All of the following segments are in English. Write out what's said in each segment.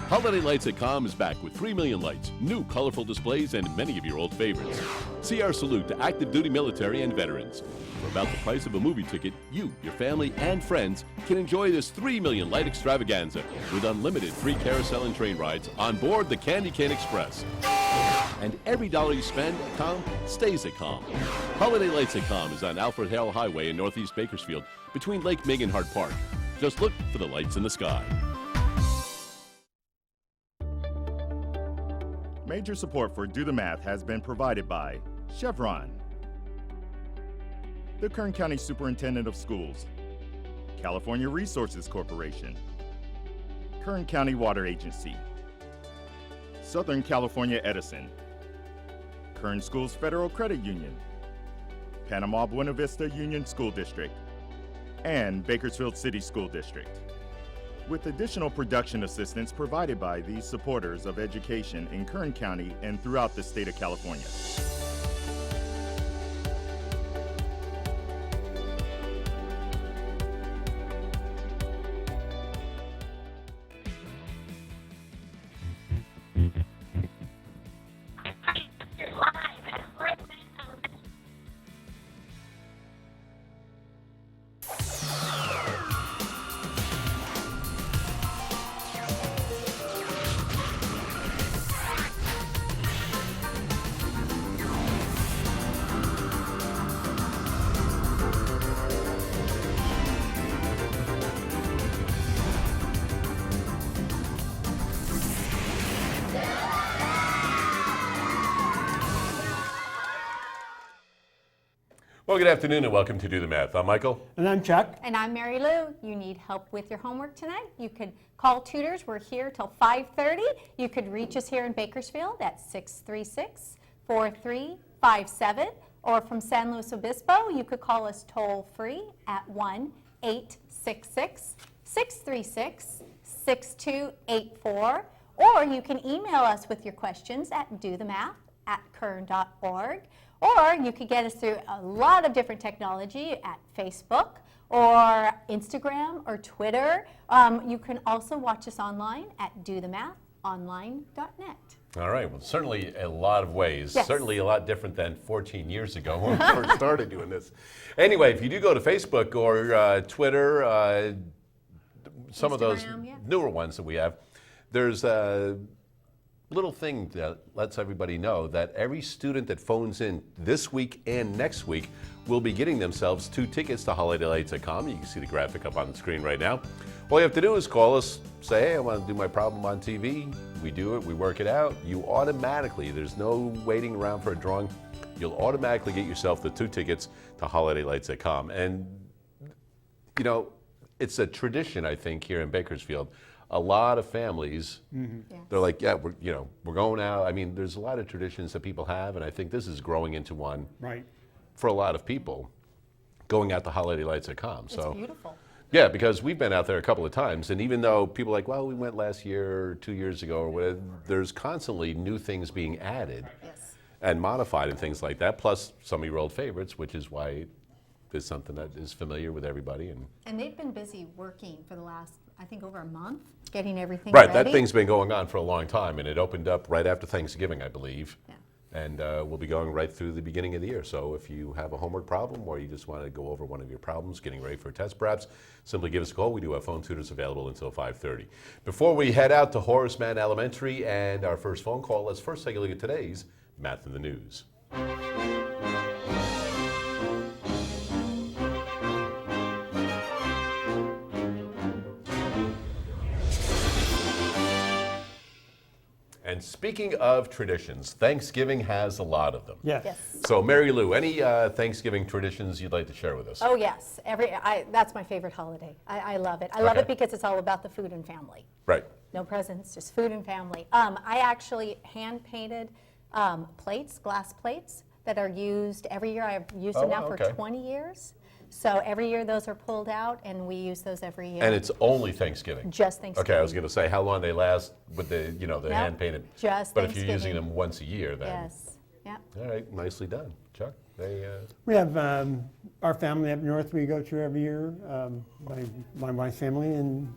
Holiday Lights at Com is back with 3 million lights, new colorful displays, and many of your old favorites. See our salute to active duty military and veterans. For about the price of a movie ticket, you, your family, and friends can enjoy this 3 million light extravaganza with unlimited free carousel and train rides on board the Candy Cane Express. And every dollar you spend at Com stays at Com. Holiday Lights at Com is on Alfred Hale Highway in Northeast Bakersfield between Lake Mig and Hart Park. Just look for the lights in the sky. Major support for Do the Math has been provided by Chevron, the Kern County Superintendent of Schools, California Resources Corporation, Kern County Water Agency, Southern California Edison, Kern Schools Federal Credit Union, Panama Buena Vista Union School District, and Bakersfield City School District, with additional production assistance provided by these supporters of education in Kern County and throughout the state of California. Well, good afternoon and welcome to Do the Math. I'm Michael. And I'm Chuck. And I'm Mary Lou. You need help with your homework tonight? You could call tutors. We're here till 5:30. You could reach us here in Bakersfield at 636-4357. Or from San Luis Obispo, you could call us toll free at 1-866-636-6284. Or you can email us with your questions at dothemath@kern.org. Or you could get us through a lot of different technology at Facebook or Instagram or Twitter. You can also watch us online at dothemathonline.net. All right, well, certainly a lot of ways. Yes. Certainly a lot different than 14 years ago when we first started doing this. Anyway, if you do go to Facebook or Twitter, some of those Instagram, yeah. newer ones that we have, there's a little thing that lets everybody know that every student that phones in this week and next week will be getting themselves 2 tickets to Holiday Lights at Com. You can see the graphic up on the screen right now. All you have to do is call us, say, hey, I want to do my problem on TV. We do it, we work it out. You automatically, there's no waiting around for a drawing, you'll automatically get yourself the 2 tickets to Holiday Lights at Com. And, you know, it's a tradition, I think, here in Bakersfield. A lot of families, they're like, yeah, we're going out. I mean, there's a lot of traditions that people have, and I think this is growing into one for a lot of people, going out to Holiday Lights at Com. It's beautiful. Yeah, because we've been out there a couple of times, and even though people are like, well, we went last year or 2 years ago or whatever, there's constantly new things being added and modified and things like that, plus some of your old favorites, which is why it's something that is familiar with everybody. And they've been busy working for the last, I think, over a month, getting everything right, ready. that thing's been going on for a long time, and it opened up right after Thanksgiving, I believe. Yeah. And we'll be going right through the beginning of the year. So if you have a homework problem or you just want to go over one of your problems, getting ready for a test perhaps, simply give us a call. We do have phone tutors available until 5:30. Before we head out to Horace Mann Elementary and our first phone call, let's first take a look at today's Math in the News. And speaking of traditions, Thanksgiving has a lot of them. Yes. So Mary Lou, any Thanksgiving traditions you'd like to share with us? Oh yes, that's my favorite holiday. I love it. I love it because it's all about the food and family. Right. No presents, just food and family. I actually hand painted plates, glass plates that are used every year. I've used them now for 20 years. So every year those are pulled out and we use those every year. And it's only Thanksgiving? Just Thanksgiving. Okay, I was going to say how long they last with the, the hand painted. Just But if you're Thanksgiving. using them once a year then. Yes, yeah. All right, nicely done. Chuck? We have our family up north we go to every year, my wife's family, and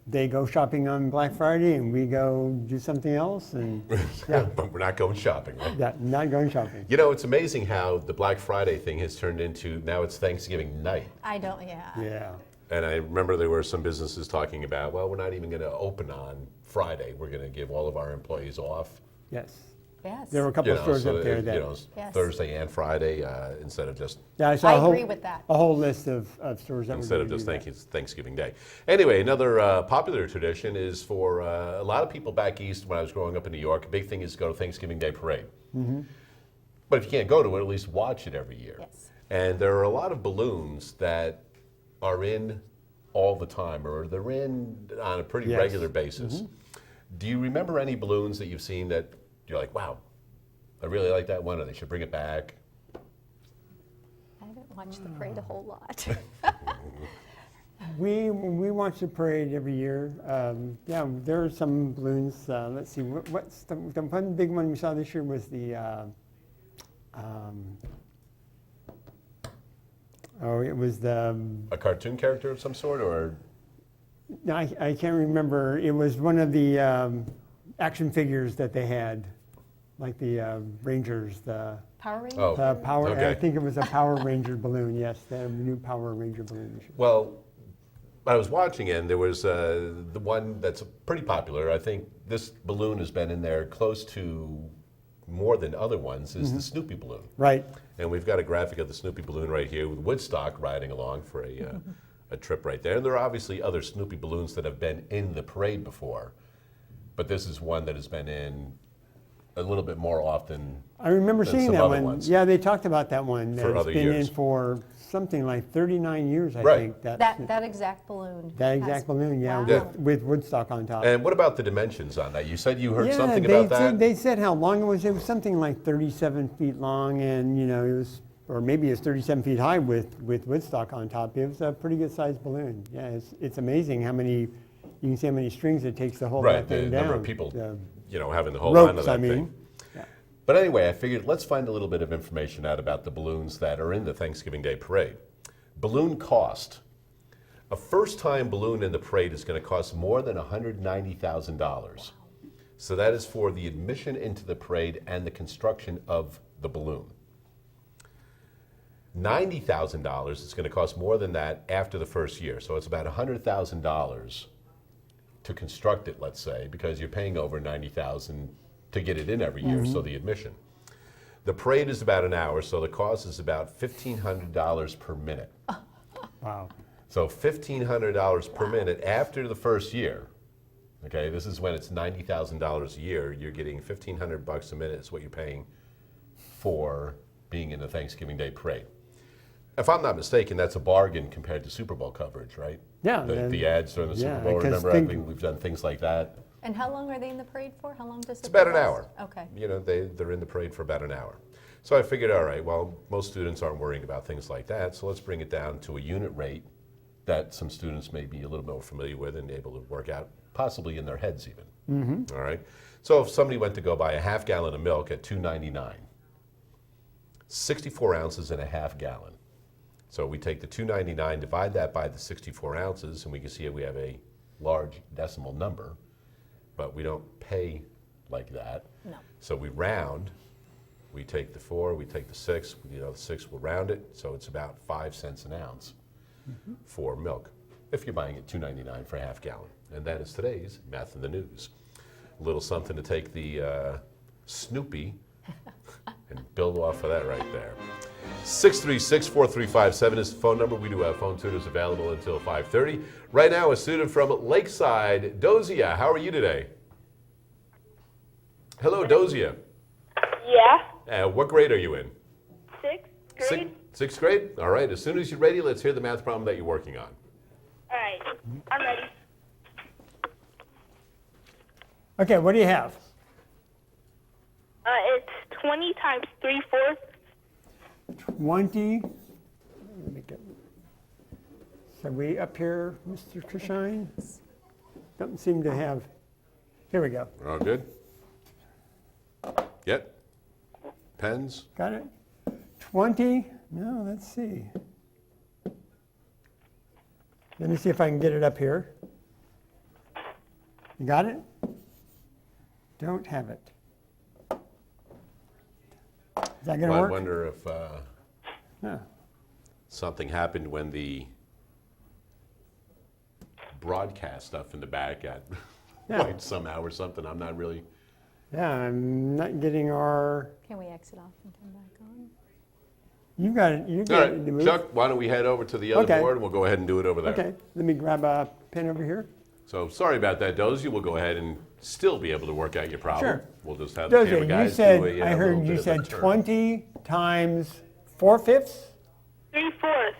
they go shopping on Black Friday and we go do something else. And yeah, But we're not going shopping, right? yeah, not going shopping. You know, it's amazing how the Black Friday thing has turned into, now it's Thanksgiving night. Yeah. And I remember there were some businesses talking about, well, we're not even going to open on Friday. We're going to give all of our employees off. Yes. Yes. There were a couple of stores so up there it- that. Yes. Thursday and Friday instead of just Yeah, I saw I a whole, agree with that. a whole list of stores that instead were of gonna just do that. Thanksgiving Day. Anyway, another popular tradition is for a lot of people back east when I was growing up in New York, a big thing is to go to Thanksgiving Day parade. But if you can't go to it, at least watch it every year. Yes. And there are a lot of balloons that are in all the time, or they're in on a pretty Yes. regular basis. Do you remember any balloons that you've seen that you're like, wow, I really like that one, or they should bring it back? I haven't watched the parade a whole lot. We watch the parade every year. Yeah, there are some balloons. Let's see, what's the one big one we saw this year was the. It was the. A cartoon character of some sort, or? No, I can't remember. It was one of the action figures that they had, like the Rangers, the Power Rangers? Oh. Power. Okay. I think it was a Power Ranger balloon. Yes, the new Power Ranger balloon this year. Well, I was watching it, and there was the one that's pretty popular. I think this balloon has been in there close to more than other ones, is the Snoopy balloon. Right. And we've got a graphic of the Snoopy balloon right here with Woodstock riding along for a trip right there. And there are obviously other Snoopy balloons that have been in the parade before, but this is one that has been in a little bit more often. I remember than seeing some that other one. ones. Yeah, they talked about that one. For It's other been years. in for something like 39 years, I Right. think. That exact balloon. That has- exact balloon, yeah, Wow. with Woodstock on top. And what about the dimensions on that? You said you heard yeah, something they about that? said, they said how long it was. It was something like 37 feet long, and it was, or maybe it's 37 feet high with Woodstock on top. It was a pretty good sized balloon. Yeah, it's amazing how many, you can see how many strings it takes to hold Right, that thing the down. number of people, The having to hold on to ropes, that I mean. thing. But anyway, I figured let's find a little bit of information out about the balloons that are in the Thanksgiving Day parade. Balloon cost. A first-time balloon in the parade is going to cost more than $190,000. So that is for the admission into the parade and the construction of the balloon. $90,000 is going to cost more than that after the first year. So it's about $100,000 to construct it, let's say, because you're paying over $90,000 to get it in every year, so the admission. The parade is about an hour, so the cost is about $1,500 per minute. Wow. So $1,500 per minute after the first year. Okay, this is when it's $90,000 a year. You're getting $1,500 a minute is what you're paying for being in the Thanksgiving Day parade. If I'm not mistaken, that's a bargain compared to Super Bowl coverage, right? Yeah, The ads during the yeah, Super Bowl. 'cause Remember, think- we've done things like that. And how long are they in the parade for? How long does it It's about an last? hour. Okay. They're in the parade for about an hour. So I figured, all right, well, most students aren't worrying about things like that, so let's bring it down to a unit rate that some students may be a little more familiar with and able to work out, possibly in their heads even. All right. So if somebody went to go buy a half gallon of milk at $2.99, 64 ounces in a half gallon. So we take the $2.99, divide that by the 64 ounces, and we can see we have a large decimal number, but we don't pay like that. No. So we round. We take the 4, we take the 6, the 6 will round it, so it's about 5 cents an ounce for milk, if you're buying it $2.99 for a half gallon. And that is today's Math in the News. A little something to take the Snoopy and build off of that right there. 636-4357 is the phone number. We do have phone tutors available until 5:30. Right now, a student from Lakeside, Dozia. How are you today? Hello, Dozia. Yeah, What grade are you in? sixth grade. Sixth grade? All right. As soon as you're ready, let's hear the math problem that you're working on. All right, I'm ready. Okay, what do you have? It's 20 times 3/4. 20. Let me get. So we up here, Mr. Trishine? Don't seem to have. Here we go. We're all good? Yep. Pens? Got it? 20. No, let's see. Let me see if I can get it up here. You got it? Don't have it. Is that going to I work? wonder if Yeah. something happened when the broadcast stuff in the back got Yeah. wiped somehow or something. I'm not really. Yeah, I'm not getting our. Can we exit off and come back on? You got it. You All got it. right, Chuck, why don't we head over to the other Okay. board and we'll go ahead and do it over there. Okay. Let me grab a pen over here. So sorry about that, Dozy. We'll go ahead and still be able to work out your problem. Sure. We'll just have the camera Dozie, guys you said, do a I little heard bit you of a said turn. 20 times 4/5, 3/4.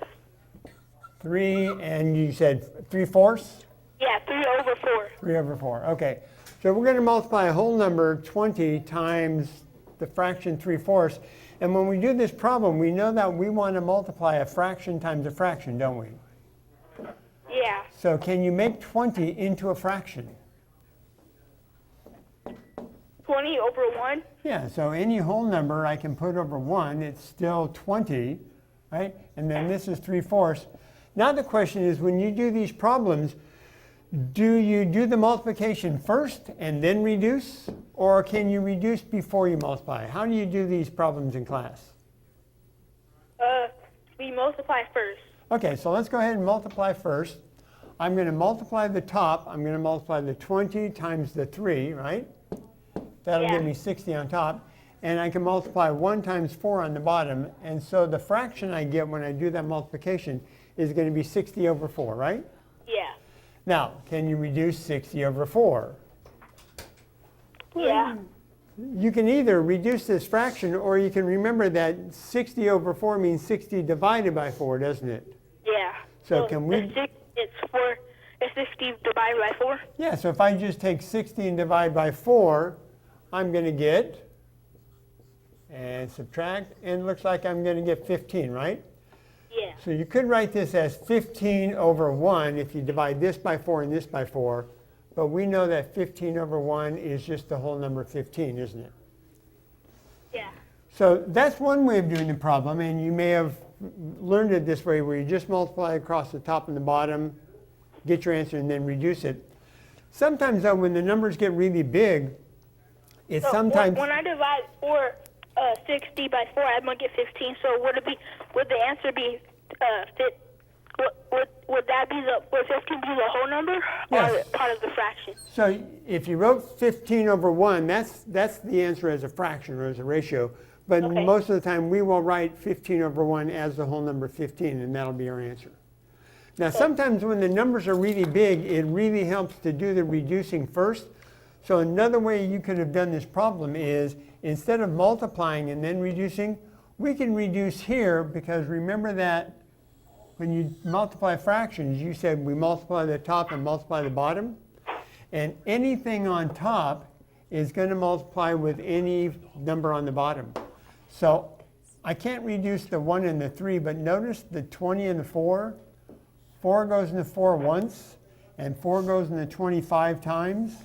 3, and you said 3/4? Yeah, 3/4. 3/4. Okay. So we're going to multiply a whole number 20 times the fraction 3/4. And when we do this problem, we know that we want to multiply a fraction times a fraction, don't we? Yeah. So can you make 20 into a fraction? 20/1. Yeah, so any whole number I can put over 1, it's still 20, right? And then this is 3/4. Now the question is, when you do these problems, do you do the multiplication first and then reduce? Or can you reduce before you multiply? How do you do these problems in class? We multiply first. Okay, so let's go ahead and multiply first. I'm going to multiply the top. I'm going to multiply the 20 times the 3, right? That'll give me 60 on top. And I can multiply 1 times 4 on the bottom. And so the fraction I get when I do that multiplication is going to be 60/4, right? Yeah. Now, can you reduce 60/4? Yeah. You can either reduce this fraction, or you can remember that 60/4 means 60 divided by 4, doesn't it? Yeah. So can we- It's 60 divided by 4. Yeah, so if I just take 60 and divide by 4, I'm going to get, and subtract, and it looks like I'm going to get 15, right? Yeah. So you could write this as 15/1 if you divide this by 4 and this by 4, but we know that 15/1 is just the whole number 15, isn't it? Yeah. So that's one way of doing the problem, and you may have learned it this way, where you just multiply across the top and the bottom, get your answer, and then reduce it. Sometimes, though, when the numbers get really big, it's So sometimes... when I divide 60 by 4, I'm gonna get 15. So would the answer be would 15 be the whole number, Yes. or part of the fraction? So if you wrote 15/1, that's the answer as a fraction or as a ratio. But Okay. most of the time, we will write 15/1 as the whole number 15, and that'll be our answer. Now, sometimes when the numbers are really big, it really helps to do the reducing first. So another way you could have done this problem is, instead of multiplying and then reducing, we can reduce here, because remember that when you multiply fractions, you said we multiply the top and multiply the bottom. And anything on top is going to multiply with any number on the bottom. So I can't reduce the 1 and the 3, but notice the 20 and the 4. 4 goes into 4 once, and 4 goes into 25 times.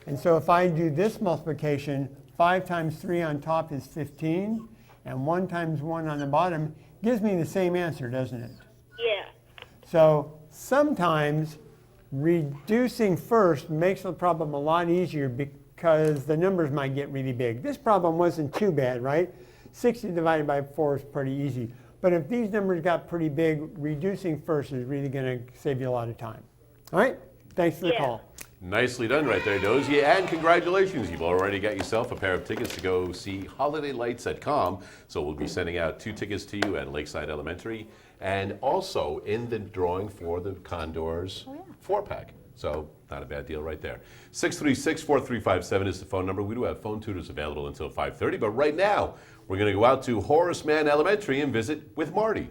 And so if I do this multiplication, 5 times 3 on top is 15, and 1 times 1 on the bottom gives me the same answer, doesn't it? Yeah. So sometimes reducing first makes the problem a lot easier, because the numbers might get really big. This problem wasn't too bad, right? 60 divided by 4 is pretty easy. But if these numbers got pretty big, reducing first is really going to save you a lot of time. All right? Thanks for the call. Nicely done right there, Dozy, and congratulations. You've already got yourself a pair of tickets to go see Holiday Lights at COM. So we'll be sending out 2 tickets to you at Lakeside Elementary, and also in the drawing for the Condors 4-pack. So not a bad deal right there. 636-4357 is the phone number. We do have phone tutors available until 5:30, but right now we're going to go out to Horace Mann Elementary and visit with Marty.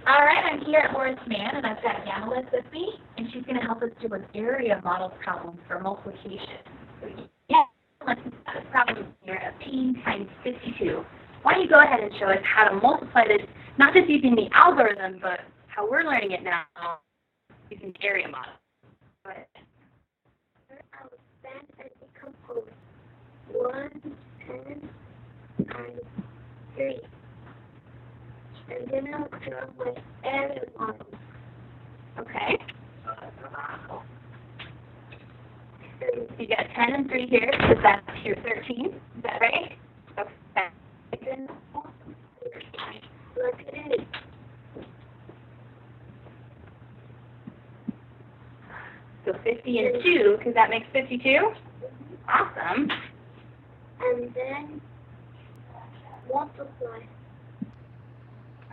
All right, I'm here at Horace Mann, and I've got Annalise with me, and she's going to help us do an area model problem for multiplication. So, yeah, let's start this problem here, 15 times 52. Why don't you go ahead and show us how to multiply this, not just using the algorithm, but how we're learning it now, using the area model. Go ahead. I will spend and decompose 110 times 3. And then I'll come up with area model. Okay. So you got 10 and 3 here, so that's your 13. Is that right? Okay. Look at it. So 50 and 2, because that makes 52. Awesome. And then multiply.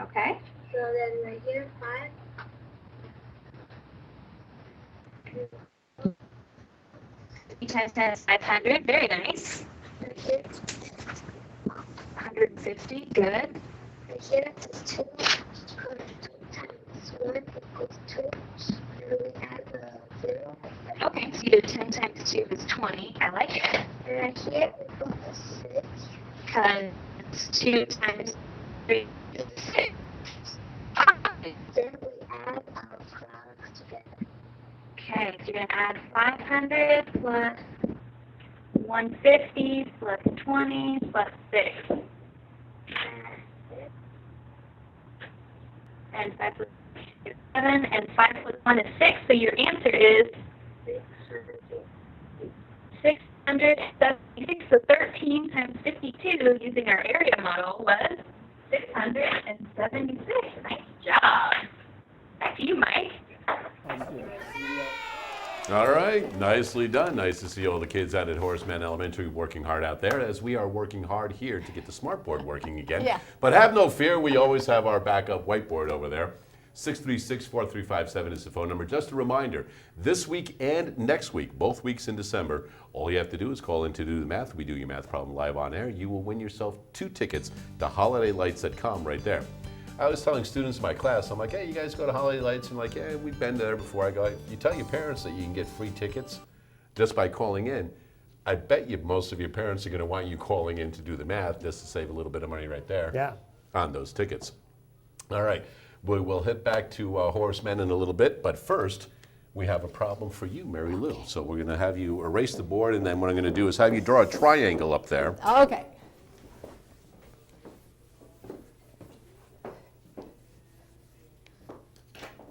Okay. So then right here, 5. 50 times 10 is 500. Very nice. Right here, 150. Good. right here is 2. 2 times 1 equals 2. And then we add the 0. Okay, so you did 10 times 2 is 20. I like it. And right here we put a 6. Because 2 times 3 is 6. Then we add our products together. Okay, so you're going to add 500 plus 150 plus 20 plus 6. And 5 plus 2 is 7, and 5 plus 1 is 6, so your answer is 676. So 13 times 52 using our area model was 676. Nice job. Back to you, Mike. All right, nicely done. Nice to see all the kids out at Horace Mann Elementary working hard out there, as we are working hard here to get the smartboard working again. Yeah. But have no fear, we always have our backup whiteboard over there. 636-4357 is the phone number. Just a reminder, this week and next week, both weeks in December, all you have to do is call in to do the math. We do your math problem live on air. You will win yourself 2 tickets to Holiday Lights that come right there. I was telling students in my class, I'm like, hey, you guys go to Holiday Lights? I'm like, yeah, we've been there before. I go, you tell your parents that you can get free tickets just by calling in. I bet you most of your parents are going to want you calling in to do the math just to save a little bit of money right there. Yeah. On those tickets. All right, we'll head back to Horace Mann in a little bit, but first, we have a problem for you, Mary Lou. So we're going to have you erase the board, and then what I'm going to do is have you draw a triangle up there. Okay.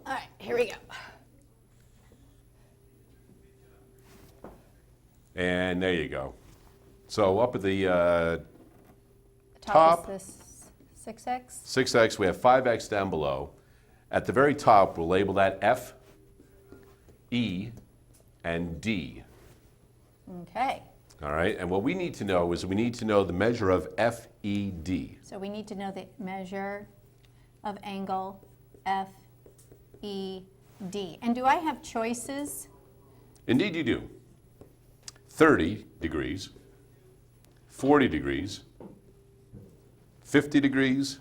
All right, here we go. And there you go. So up at the Top is this 6x. 6x, we have 5x down below. At the very top, we'll label that F, E, and D. Okay. All right, and what we need to know is we need to know the measure of FED. So we need to know the measure of angle FED. And do I have choices? Indeed you do. 30 degrees, 40 degrees, 50 degrees,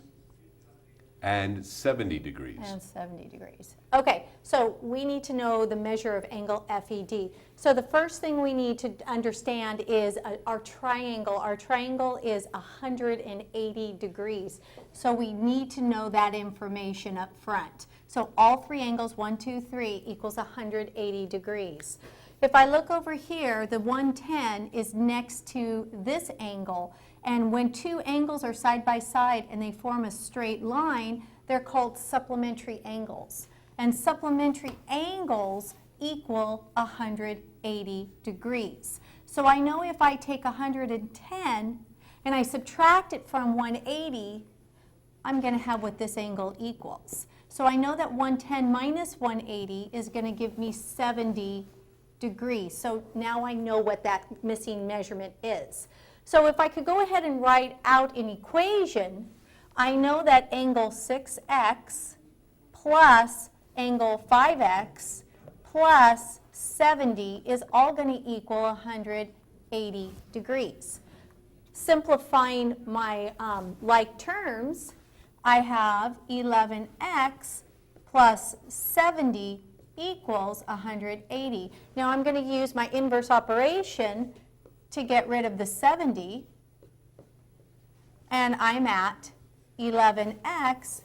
and 70 degrees. And 70 degrees. Okay, so we need to know the measure of angle FED. So the first thing we need to understand is our triangle. Our triangle is 180 degrees. So we need to know that information up front. So all 3 angles, 1, 2, 3, equals 180 degrees. If I look over here, the 110 is next to this angle. And when 2 angles are side by side and they form a straight line, they're called supplementary angles. And supplementary angles equal 180 degrees. So I know if I take 110 and I subtract it from 180, I'm going to have what this angle equals. So I know that 110 minus 180 is going to give me 70 degrees. So now I know what that missing measurement is. So if I could go ahead and write out an equation, I know that angle 6x plus angle 5x plus 70 is all going to equal 180 degrees. Simplifying my like terms, I have 11x plus 70 equals 180. Now I'm going to use my inverse operation to get rid of the 70, and I'm at 11x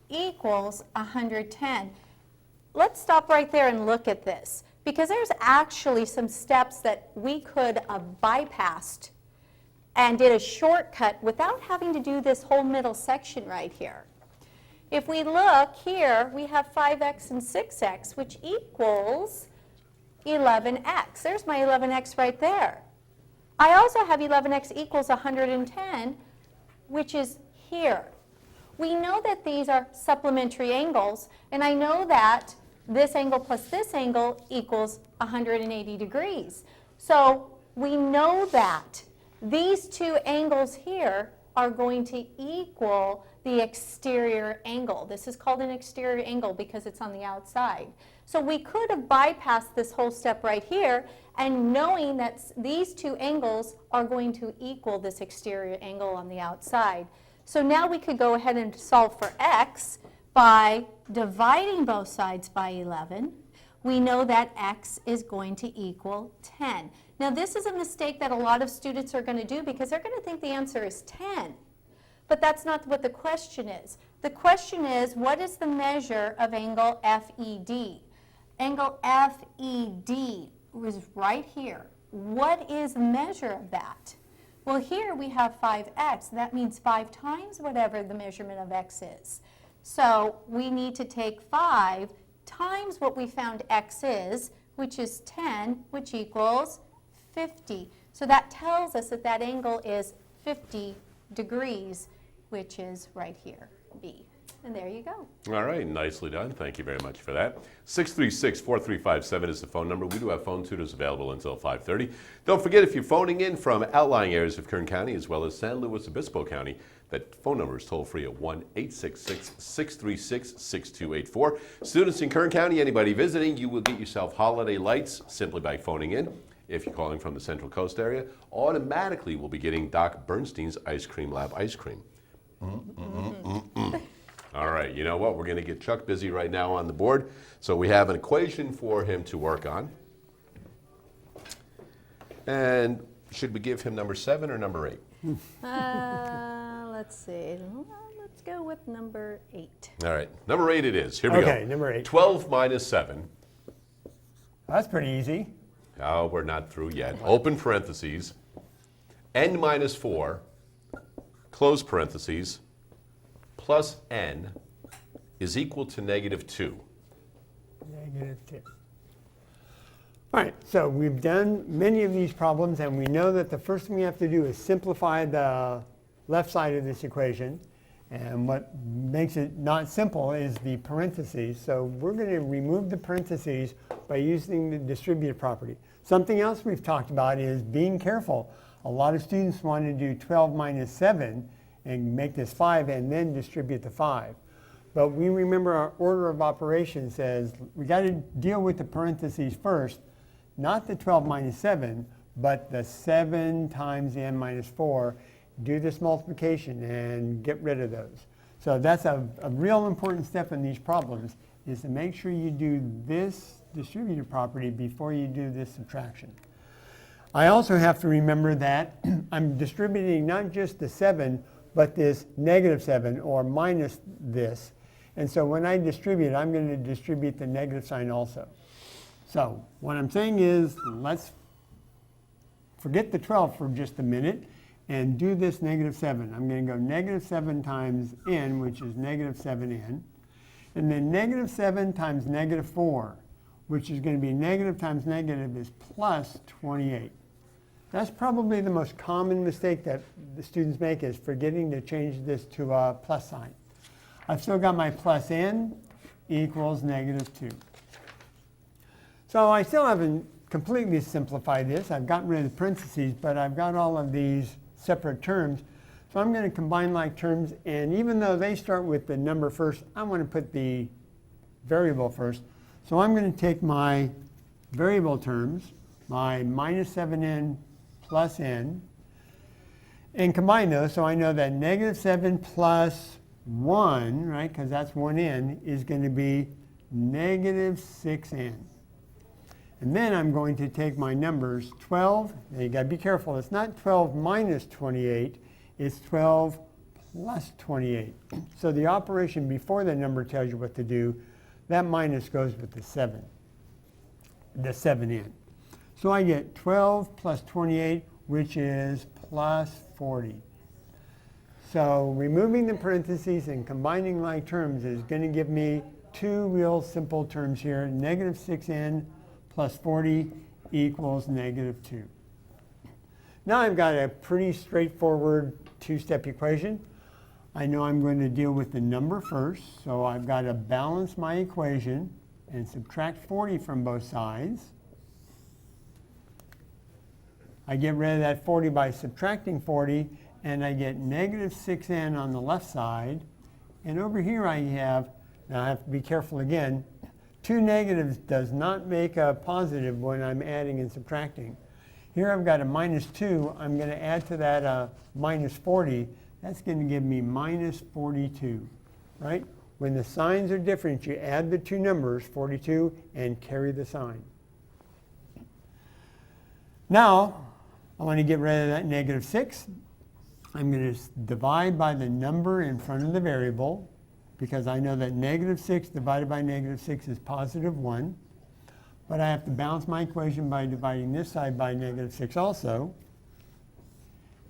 equals 110. Let's stop right there and look at this, because there's actually some steps that we could have bypassed and did a shortcut without having to do this whole middle section right here. If we look here, we have 5x and 6x, which equals 11x. There's my 11x right there. I also have 11x equals 110, which is here. We know that these are supplementary angles, and I know that this angle plus this angle equals 180 degrees. So we know that these two angles here are going to equal the exterior angle. This is called an exterior angle because it's on the outside. So we could have bypassed this whole step right here, and knowing that these two angles are going to equal this exterior angle on the outside. So now we could go ahead and solve for x by dividing both sides by 11. We know that x is going to equal 10. Now this is a mistake that a lot of students are going to do because they're going to think the answer is 10. But that's not what the question is. The question is, what is the measure of angle FED? Angle FED was right here. What is the measure of that? Well, here we have 5x. That means 5 times whatever the measurement of x is. So we need to take 5 times what we found x is, which is 10, which equals 50. So that tells us that that angle is 50 degrees, which is right here, B. And there you go. All right, nicely done. Thank you very much for that. 636-4357 is the phone number. We do have phone tutors available until 5:30. Don't forget, if you're phoning in from outlying areas of Kern County as well as San Luis Obispo County, that phone number is toll free at 1-866-636-6284. Students in Kern County, anybody visiting, you will get yourself holiday lights simply by phoning in. If you're calling from the Central Coast area, automatically we'll be getting Doc Bernstein's Ice Cream Lab ice cream. All right, you know what? We're going to get Chuck busy right now on the board. So we have an equation for him to work on. And should we give him number 7 or number 8? Let's see. Let's go with number 8. All right, number 8 it is. Here we go. Okay, number 8. 12 minus 7. That's pretty easy. Oh, we're not through yet. Open parentheses. N minus 4, close parentheses, plus n is equal to -2. -2. All right, so we've done many of these problems, and we know that the first thing we have to do is simplify the left side of this equation. And what makes it not simple is the parentheses. So we're going to remove the parentheses by using the distributive property. Something else we've talked about is being careful. A lot of students want to do 12 minus 7 and make this 5 and then distribute the 5. But we remember our order of operations says we got to deal with the parentheses first, not the 12 minus 7, but the 7 times the n minus 4. Do this multiplication and get rid of those. So that's a real important step in these problems, is to make sure you do this distributive property before you do this subtraction. I also have to remember that I'm distributing not just the 7, but this -7 or minus this. And so when I distribute, I'm going to distribute the negative sign also. So what I'm saying is, let's forget the 12 for just a minute and do this -7. I'm going to go -7 times n, which is -7n. And then -7 times -4, which is going to be negative times negative is plus 28. That's probably the most common mistake that the students make, is forgetting to change this to a plus sign. I've still got my plus n equals -2. So I still haven't completely simplified this. I've gotten rid of the parentheses, but I've got all of these separate terms. So I'm going to combine like terms, and even though they start with the number first, I want to put the variable first. So I'm going to take my variable terms, my -7n plus n, and combine those. So I know that -7 plus 1, right, because that's 1n, is going to be -6n. And then I'm going to take my numbers 12, now you got to be careful, it's not 12 minus 28, it's 12 plus 28. So the operation before the number tells you what to do, that minus goes with the 7, the 7n. So I get 12 plus 28, which is plus 40. So removing the parentheses and combining like terms is going to give me two real simple terms here, -6n plus 40 equals -2. Now I've got a pretty straightforward two-step equation. I know I'm going to deal with the number first, so I've got to balance my equation and subtract 40 from both sides. I get rid of that 40 by subtracting 40, and I get -6n on the left side. And over here I have, now I have to be careful again, 2 negatives does not make a positive when I'm adding and subtracting. Here I've got a -2. I'm going to add to that -40. That's going to give me -42, right? When the signs are different, you add the two numbers, 42, and carry the sign. Now, I want to get rid of that -6. I'm going to divide by the number in front of the variable, because I know that -6 divided by -6 is +1. But I have to balance my equation by dividing this side by -6 also.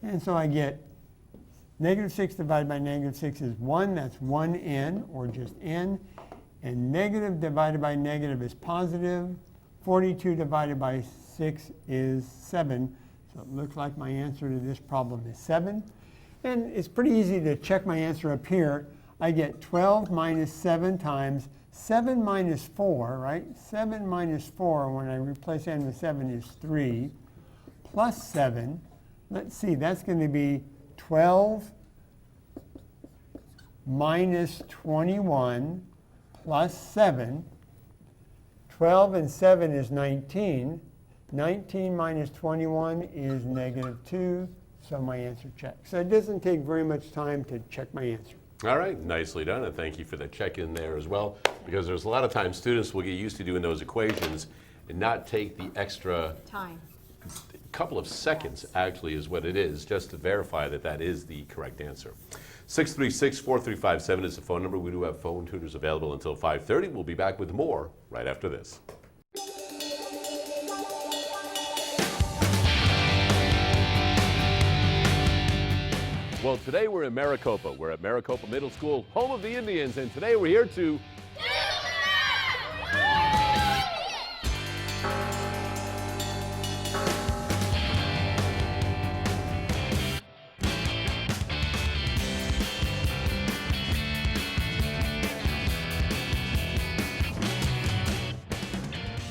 And so I get -6 divided by -6 is 1. That's 1n, or just n. And negative divided by negative is positive. 42 divided by 6 is 7. So it looks like my answer to this problem is 7. And it's pretty easy to check my answer up here. I get 12 minus 7 times 7 minus 4, right? 7 minus 4, when I replace n with 7, is 3, plus 7. Let's see, that's going to be 12 minus 21 plus 7. 12 and 7 is 19. 19 minus 21 is -2, so my answer checks. So it doesn't take very much time to check my answer. All right, nicely done, and thank you for the check in there as well, because there's a lot of times students will get used to doing those equations and not take the extra Time. couple of seconds, actually, is what it is, just to verify that that is the correct answer. 636-4357 is the phone number. We do have phone tutors available until 5:30. We'll be back with more right after this. Well, today we're in Maricopa. We're at Maricopa Middle School, home of the Indians, and today we're here to...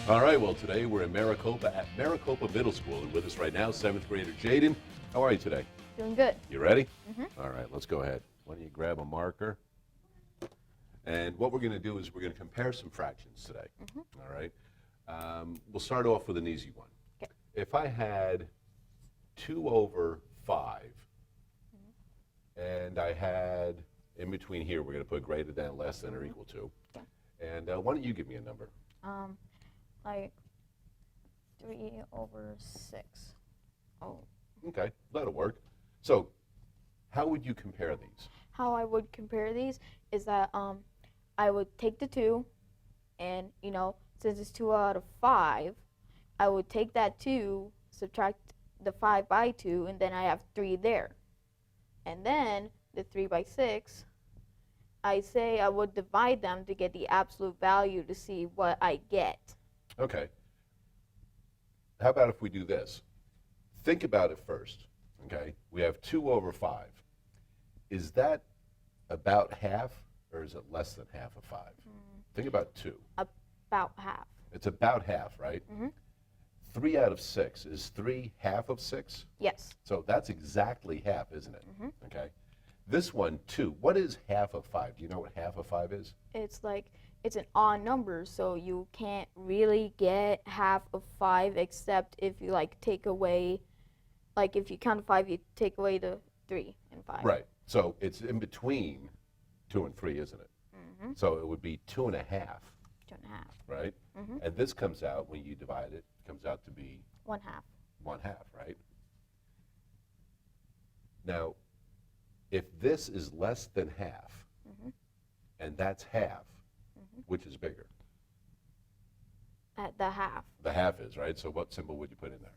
All right, well, today we're in Maricopa at Maricopa Middle School, and with us right now, 7th grader Jaden. How are you today? Doing good. You ready? Mm-hmm. All right, let's go ahead. Why don't you grab a marker? And what we're going to do is we're going to compare some fractions today. Mm-hmm. All right. We'll start off with an easy one. Okay. If I had 2 over 5, and I had, in between here, we're going to put greater than, less than, or equal to. Okay. And why don't you give me a number? Like 3 over 6. Oh. Okay, that'll work. So, how would you compare these? How I would compare these is that I would take the 2, and since it's 2 out of 5, I would take that 2, subtract the 5 by 2, and then I have 3 there. And then the 3 by 6, I say I would divide them to get the absolute value to see what I get. Okay. How about if we do this? Think about it first, okay? We have 2 over 5. Is that about half, or is it less than half of 5? Think about 2. About half. It's about half, right? Mm-hmm. 3 out of 6. Is 3 half of 6? Yes. So that's exactly half, isn't it? Mm-hmm. Okay. This one, 2. What is half of 5? Do you know what half of 5 is? It's like, it's an odd number, so you can't really get half of 5 except if you take away, if you count 5, you take away the 3 and 5. Right. So it's in between 2 and 3, isn't it? Mm-hmm. So it would be 2 and a half. 2 and a half. Right? Mm-hmm. And this comes out, when you divide it, comes out to be 1 half. 1 half, right? Now, if this is less than half, Mm-hmm. and that's half, Mm-hmm. which is bigger? At the half. The half is, right? So what symbol would you put in there?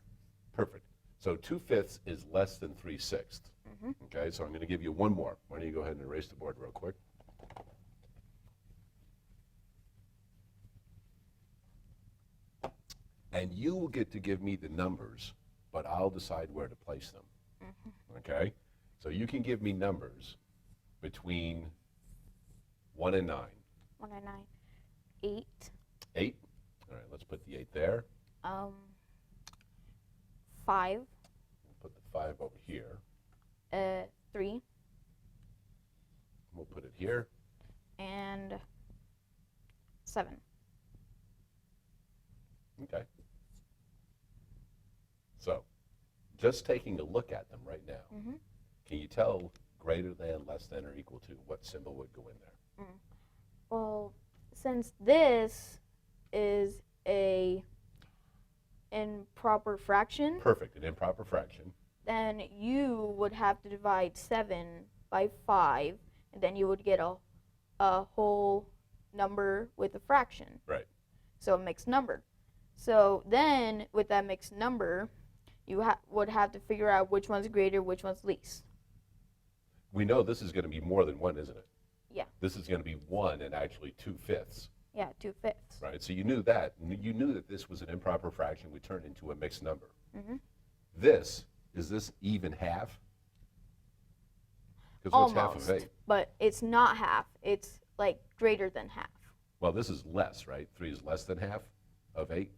Perfect. So 2/5 is less than 3/6. Mm-hmm. Okay, so I'm going to give you one more. Why don't you go ahead and erase the board real quick? and you will get to give me the numbers, but I'll decide where to place them. Okay? So you can give me numbers between 1 and 9. 1 and 9. 8. 8? All right, let's put the 8 there. 5. We'll put the 5 over here. 3. We'll put it here. And 7. Okay. So, just taking a look at them right now, can you tell greater than, less than, or equal to? What symbol would go in there? Well, since this is a improper fraction, Perfect, an improper fraction. then you would have to divide 7 by 5, and then you would get a whole number with a fraction. Right. So a mixed number. So then, with that mixed number, you would have to figure out which one's greater, which one's least. We know this is going to be more than 1, isn't it? Yeah. This is going to be 1 and actually 2/5. Yeah, 2/5. Right, so you knew that. You knew that this was an improper fraction would turn into a mixed number. Mm-hmm. Is this even half? Because what's half of 8? But it's not half. It's like greater than half. Well, this is less, right? 3 is less than half of 8.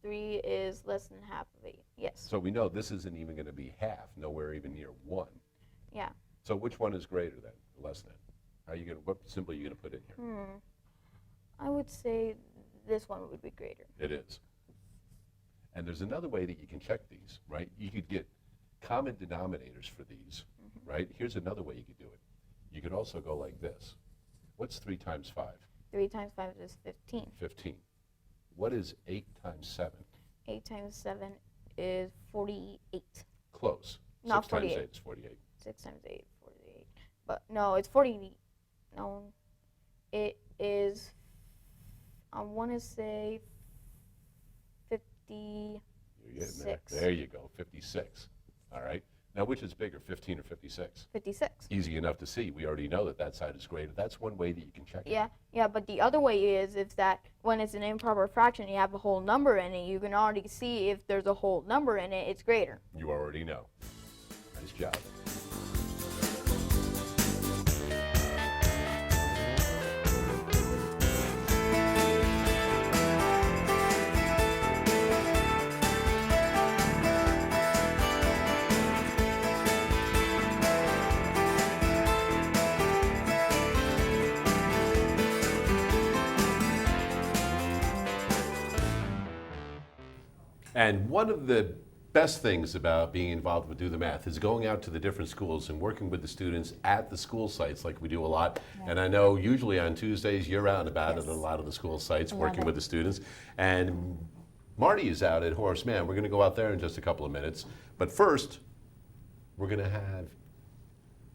3 is less than half of 8, yes. So we know this isn't even going to be half, nowhere even near 1. Yeah. So which one is greater than, less than? What symbol are you going to put in here? I would say this one would be greater. It is. And there's another way that you can check these, right? You could get common denominators for these, right? Here's another way you could do it. You could also go like this. What's 3 times 5? 3 times 5 is 15. 15. What is 8 times 7? 8 times 7 is 48. Close. Not 6 times 48. 8 is 48. 6 times 8, 48. But no, it's 40. No, it is, I want to say 56. You're getting there. There you go, 56. All right. Now, which is bigger, 15 or 56? 56. Easy enough to see. We already know that that side is greater. That's one way that you can check it. Yeah, but the other way is that when it's an improper fraction, you have a whole number in it, you can already see if there's a whole number in it, it's greater. You already know. Nice job. And one of the best things about being involved with Do the Math is going out to the different schools and working with the students at the school sites like we do a lot. Yeah. And I know usually on Tuesdays you're out and about at a lot of the school sites working with the students. And Marty is out at Horace Mann. We're going to go out there in just a couple of minutes. But first, we're going to have,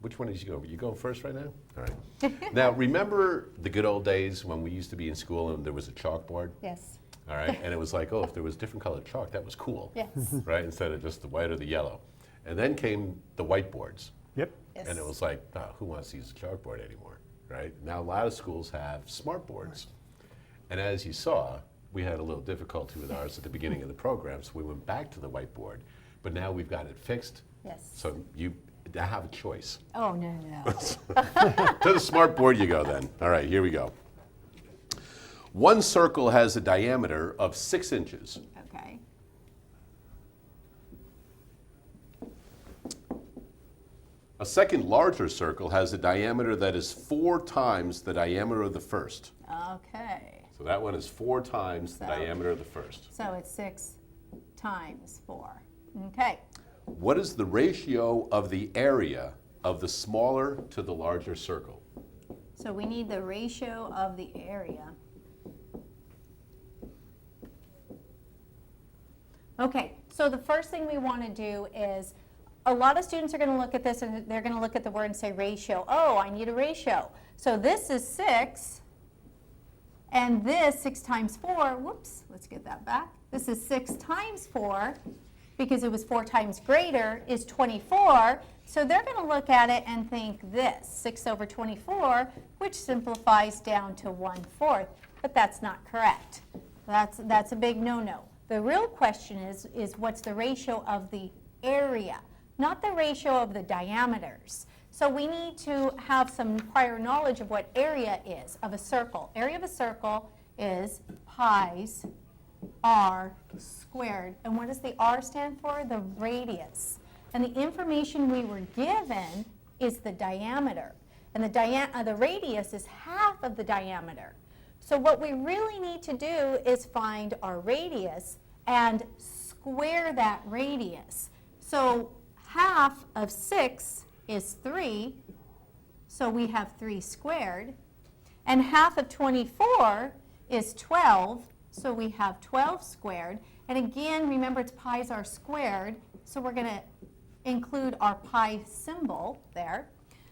which one is you going? Are you going first right now? All right. Now, remember the good old days when we used to be in school and there was a chalkboard? Yes. All right, and it was like, oh, if there was different colored chalk, that was cool. Yes. Right, instead of just the white or the yellow. And then came the whiteboards. Yep. Yes. And it was like, oh, who wants to use a chalkboard anymore, right? Now a lot of schools have smart boards. And as you saw, we had a little difficulty with ours at the beginning of the program, so we went back to the whiteboard. But now we've got it fixed. Yes. So you have a choice. Oh, no. To the smart board you go then. All right, here we go. One circle has a diameter of 6 inches. Okay. A second larger circle has a diameter that is 4 times the diameter of the first. Okay. So that one is 4 times the diameter of the first. So it's 6 times 4. Okay. What is the ratio of the area of the smaller to the larger circle? So we need the ratio of the area. Okay, so the first thing we want to do is, a lot of students are going to look at this and they're going to look at the word and say ratio. Oh, I need a ratio. So this is 6, and this 6 times 4, whoops, let's get that back. This is 6 times 4, because it was 4 times greater, is 24. So they're going to look at it and think this, 6 over 24, which simplifies down to 1/4. But that's not correct. That's a big no-no. The real question is what's the ratio of the area, not the ratio of the diameters. So we need to have some prior knowledge of what area is of a circle. Area of a circle is pi's r squared. And what does the r stand for? The radius. And the information we were given is the diameter. And the radius is half of the diameter. So what we really need to do is find our radius and square that radius. So half of 6 is 3, so we have 3 squared. And half of 24 is 12, so we have 12 squared. And again, remember it's pi's r squared, so we're going to include our pi symbol there.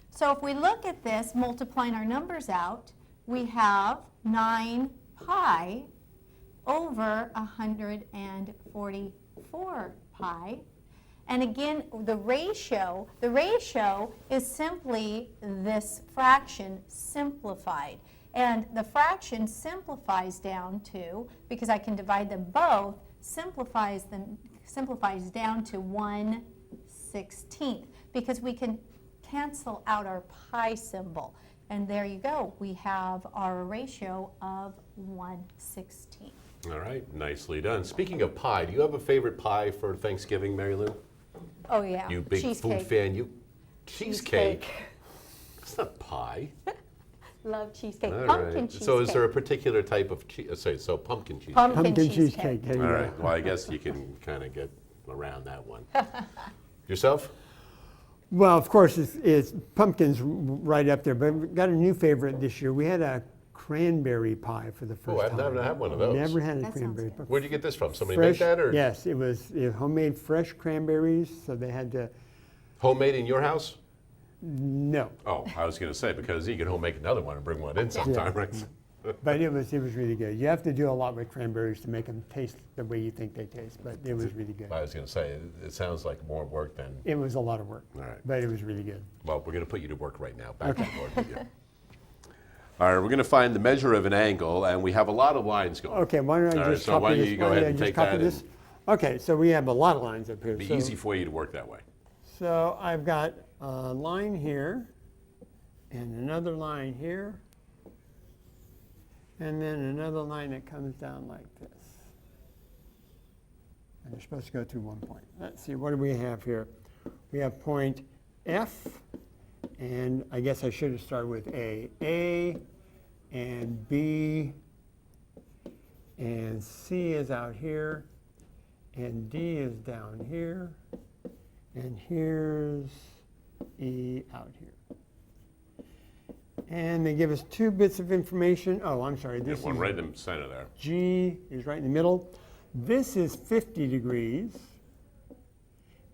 So if we look at this, multiplying our numbers out, we have 9 pi over 144 pi. And again, the ratio is simply this fraction simplified. And the fraction simplifies down to, because I can divide them both, simplifies down to 1/16, because we can cancel out our pi symbol. And there you go. We have our ratio of 1/16. All right, nicely done. Speaking of pie, do you have a favorite pie for Thanksgiving, Mary Lou? Oh, yeah. You big Cheesecake. food fan. You cheesecake. It's not pie. Love cheesecake. All Pumpkin right. cheesecake. So is there a particular type of so pumpkin cheesecake? Pumpkin cheesecake. There you All go. right. Well, I guess you can kind of get around that one. Yourself? Well, of course, it's pumpkins right up there, but we've got a new favorite this year. We had a cranberry pie for the first Oh, time. I've never had one of those. Never had a That sounds cranberry good. pie. Where'd you get this from? Somebody Fresh, make that, or yes, it was homemade fresh cranberries, so they had to, homemade in your house? no, Oh, I was going to say, because you can home make another one and bring one in sometime, right? but it was really good. You have to do a lot with cranberries to make them taste the way you think they taste, but it was really good. I was going to say, it sounds like more work than. It was a lot of work, All right. but it was really good. Well, we're going to put you to work right now. Back on board with you. All right, we're going to find the measure of an angle, and we have a lot of lines going. Okay, why don't I All right, just so copy why don't this? you go Why ahead don't I and just take copy that this? Okay, so we have a lot of lines up here. It'd be so, easy for you to work that way. So I've got a line here, and another line here, and then another line that comes down like this. And they're supposed to go through one point. Let's see, what do we have here? We have point F, and I guess I should have started with A. A and B and C is out here, and D is down here, and here's E out here. And they give us 2 bits of information. Oh, I'm sorry. This One is right in the center there. G is right in the middle. This is 50 degrees.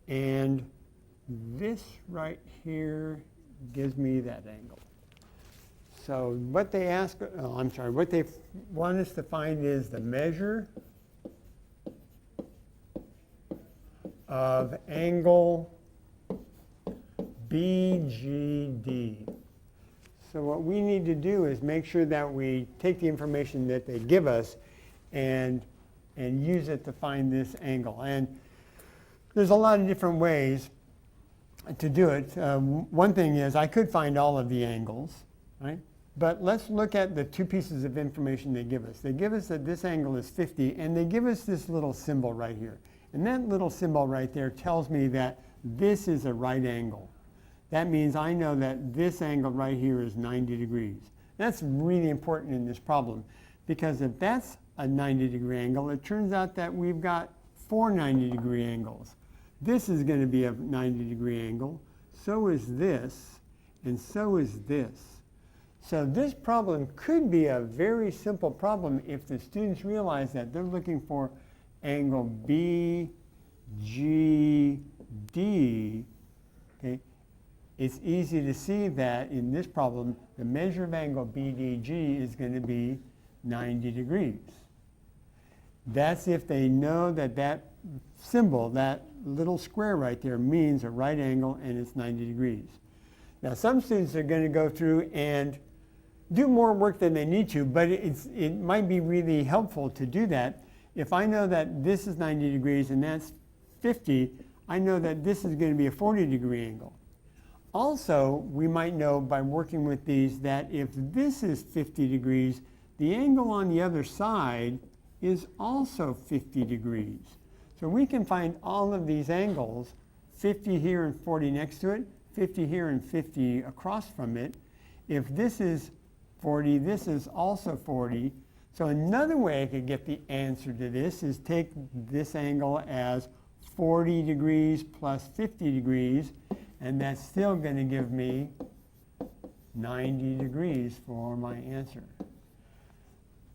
And this right here gives me that angle. So what they ask, what they want us to find is the measure of angle BGD. So what we need to do is make sure that we take the information that they give us and use it to find this angle. And there's a lot of different ways to do it. One thing is I could find all of the angles, right? But let's look at the 2 pieces of information they give us. They give us that this angle is 50, and they give us this little symbol right here. And that little symbol right there tells me that this is a right angle. That means I know that this angle right here is 90 degrees. That's really important in this problem, because if that's a 90-degree angle, it turns out that we've got 4 90-degree angles. This is going to be a 90-degree angle, so is this, and so is this. So this problem could be a very simple problem if the students realize that they're looking for angle BGD. Okay? It's easy to see that in this problem, the measure of angle BDG is going to be 90 degrees. That's if they know that that symbol, that little square right there, means a right angle and it's 90 degrees. Now, some students are going to go through and do more work than they need to, but it might be really helpful to do that If I know that this is 90 degrees and that's 50, I know that this is going to be a 40-degree angle. Also, we might know by working with these that if this is 50 degrees, the angle on the other side is also 50 degrees. So we can find all of these angles, 50 here and 40 next to it, 50 here and 50 across from it. If this is 40, this is also 40. So another way I could get the answer to this is take this angle as 40 degrees plus 50 degrees, and that's still going to give me 90 degrees for my answer.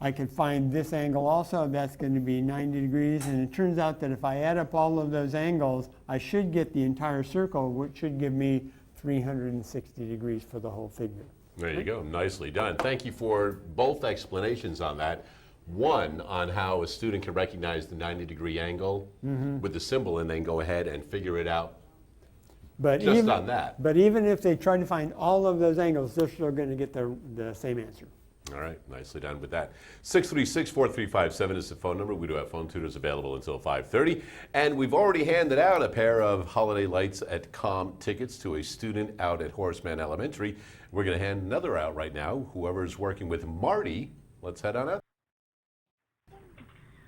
I could find this angle also, that's going to be 90 degrees, and it turns out that if I add up all of those angles, I should get the entire circle, which should give me 360 degrees for the whole figure. There you go, nicely done. Thank you for both explanations on that. One, on how a student can recognize the 90-degree angle with the symbol and then go ahead and figure it out But just even, on that. But even if they try to find all of those angles, they're still going to get the same answer. All right, nicely done with that. 636-4357 is the phone number. We do have phone tutors available until 5:30. And we've already handed out a pair of Holiday Lights at Com tickets to a student out at Horace Mann Elementary. We're going to hand another out right now. Whoever's working with Marty, let's head on out.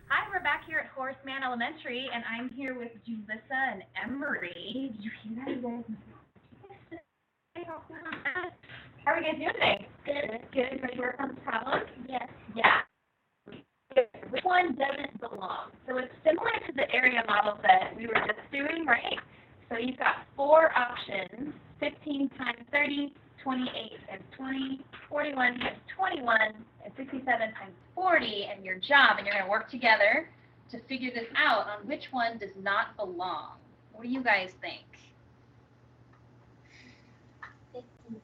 Hi, we're back here at Horace Mann Elementary, and I'm here with Julissa and Emery. Did you hear that? How are you guys doing today? Good. Good. Ready to work on this problem? Yes. Yeah. Which one doesn't belong? So it's similar to the area model that we were just doing, right? So you've got 4 options: 15 times 30, 28 times 20, 41 times 21, and 67 times 40. And your job, and you're going to work together to figure this out on which one does not belong. What do you guys think? 15 times.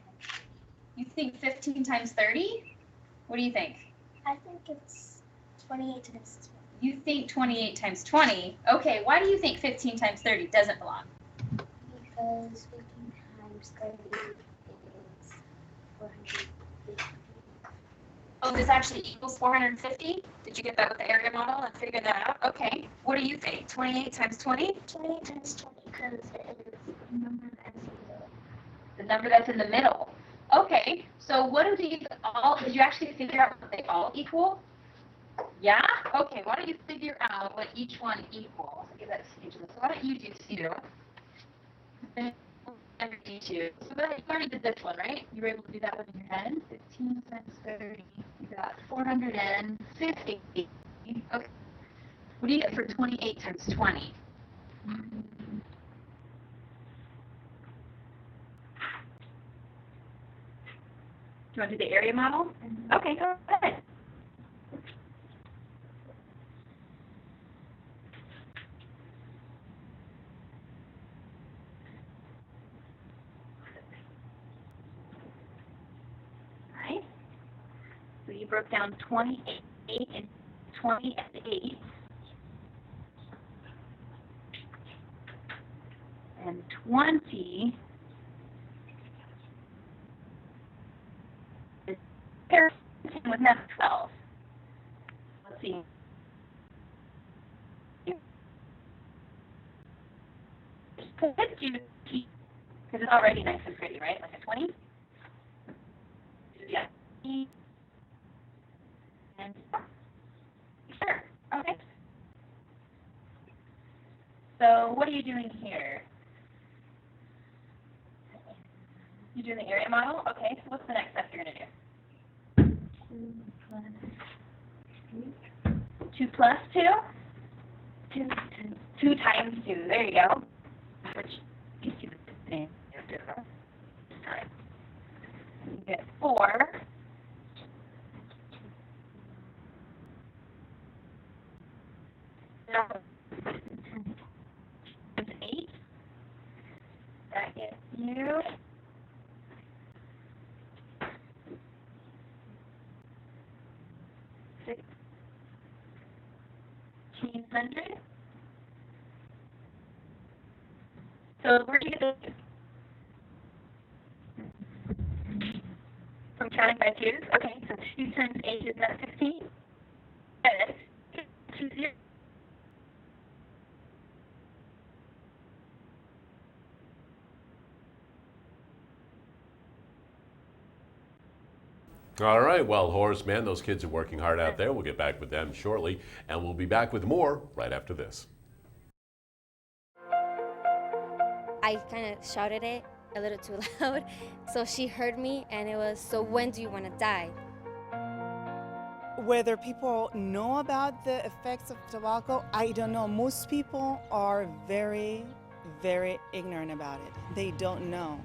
You think 15 times 30? What do you think? I think it's 28 times 20. You think 28 times 20. Okay, why do you think 15 times 30 doesn't belong? Because 15 times 30 is 450. Oh, this actually equals 450? Did you get that with the area model and figure that out? Okay. What do you think? 28 times 20? 28 times 20 because it is the number that's in the middle. The number that's in the middle. Okay, so what do these all, did you actually figure out what they all equal? Yeah? Okay, why don't you figure out what each one equals? I'll give that to you. So why don't you do 2? And D2. So you already did this one, right? You were able to do that one in your head. 15 times 30. You got 450. Okay. What do you get for 28 times 20? Do you want to do the area model? Okay, go ahead. All right. So you broke down 28 and 20 and 8. And 20 is paired with number 12. Let's see. Because it's already nice and pretty, right? Like a 20? Yeah. And sure. Okay. So what are you doing here? You're doing the area model? Okay, so what's the next step you're going to do? 2 plus 2? 2 times 2. There you go. Which gives you the same answer. You get 4. And 8. That gets you 1,600. So where do you get this? From counting by 2s? Okay, so 2 times 8 is that 16? 2 0. All right, well, Horace Mann, those kids are working hard out there. We'll get back with them shortly, and we'll be back with more right after this. I kind of shouted it a little too loud, so she heard me, and it was, "So when do you want to die?" Whether people know about the effects of tobacco, I don't know. Most people are very, very ignorant about it. They don't know.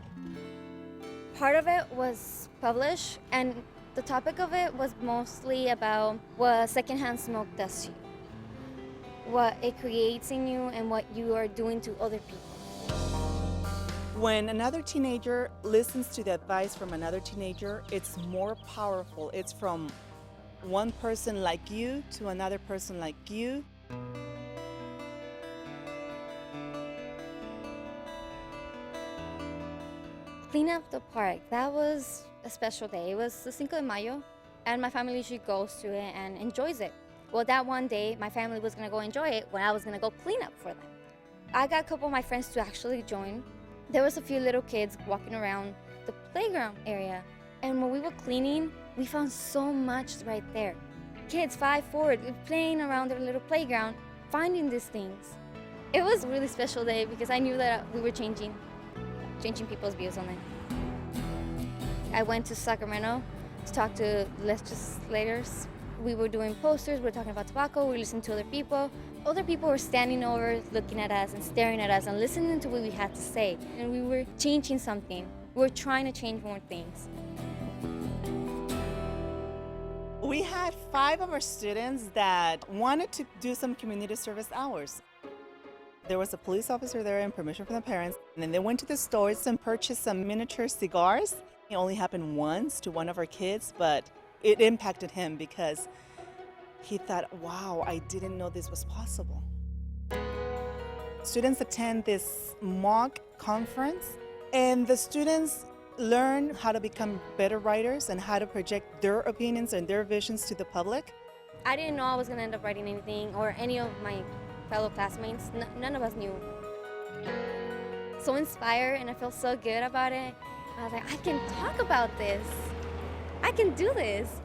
Part of it was published, and the topic of it was mostly about what secondhand smoke does to you, what it creates in you, and what you are doing to other people. When another teenager listens to the advice from another teenager, it's more powerful. It's from one person like you to another person like you. Clean up the park. That was a special day. It was the Cinco de Mayo, and my family usually goes to it and enjoys it. Well, that one day, my family was gonna go enjoy it when I was gonna go clean up for them. I got a couple of my friends to actually join. There was a few little kids walking around the playground area, and when we were cleaning, we found so much right there. Kids 5, 4, playing around their little playground, finding these things. It was a really special day because I knew that we were changing people's views on it. I went to Sacramento to talk to legislators. We were doing posters, we were talking about tobacco, we were listening to other people. Other people were standing over, looking at us and staring at us and listening to what we had to say. And we were changing something. We were trying to change more things. We had 5 of our students that wanted to do some community service hours. There was a police officer there and permission from the parents. And then they went to the stores and purchased some miniature cigars. It only happened once to one of our kids, but it impacted him because he thought, wow, I didn't know this was possible. Students attend this mock conference, and the students learn how to become better writers and how to project their opinions and their visions to the public. I didn't know I was gonna end up writing anything, or any of my fellow classmates. None of us knew. So inspired, and I feel so good about it. I was like, I can talk about this. I can do this.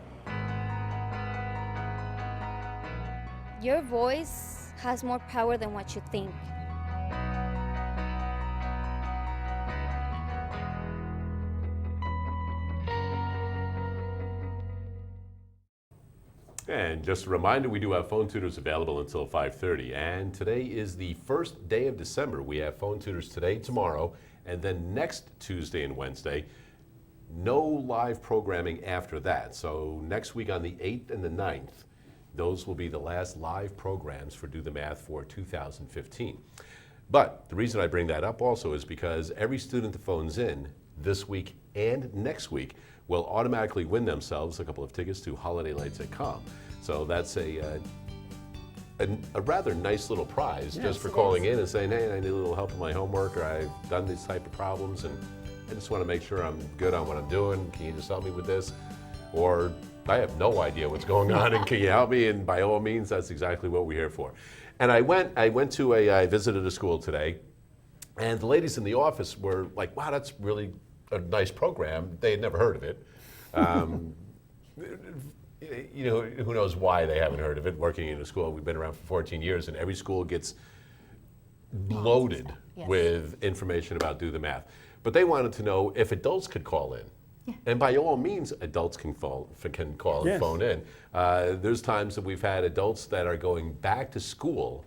Your voice has more power than what you think. And just a reminder, we do have phone tutors available until 5:30. And today is the first day of December. We have phone tutors today, tomorrow, and then next Tuesday and Wednesday. No live programming after that. So next week on the 8th and the 9th, those will be the last live programs for Do the Math for 2015. But the reason I bring that up also is because every student that phones in this week and next week will automatically win themselves a couple of tickets to Holiday Lights at Com. So that's a rather nice little prize, just for calling in and saying, hey, I need a little help with my homework, or I've done these type of problems and I just want to make sure I'm good on what I'm doing. Can you just help me with this? Or I have no idea what's going on and can you help me? And by all means, that's exactly what we're here for. And I visited a school today, and the ladies in the office were like, wow, that's really a nice program. They had never heard of it. You know, who knows why they haven't heard of it. Working in a school, we've been around for 14 years, and every school gets loaded with information about Do the Math. But they wanted to know if adults could call in. Yeah. And by all means, adults can call and phone in. There's times that we've had adults that are going back to school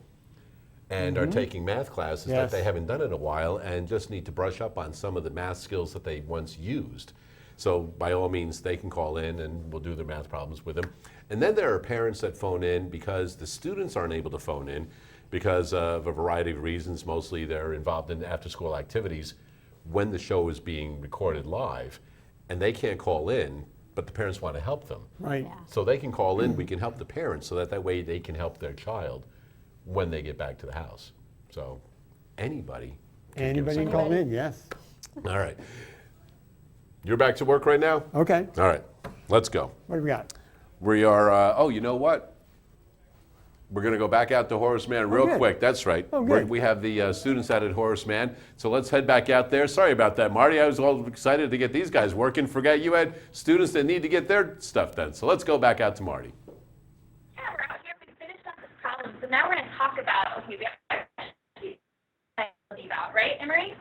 and are taking math classes that they haven't done in a while and just need to brush up on some of the math skills that they once used. So by all means, they can call in and we'll do their math problems with them. And then there are parents that phone in because the students aren't able to phone in because of a variety of reasons. Mostly they're involved in after-school activities when the show is being recorded live. And they can't call in, but the parents want to help them. Right. Yeah. So they can call in, we can help the parents so that way they can help their child when they get back to the house. So anybody can call in, yes. All right. You're back to work right now? Okay. All right, let's go. What do we got? We are, oh, you know what? We're going to go back out to Horace Mann real quick. That's right. Oh, good. We have the students out at Horace Mann. So let's head back out there. Sorry about that, Marty. I was all excited to get these guys working. Forgot you had students that need to get their stuff done. So let's go back out to Marty. Yeah, we're out here. We finished up this problem. So now we're going to talk about, okay, we have about, right, Emery?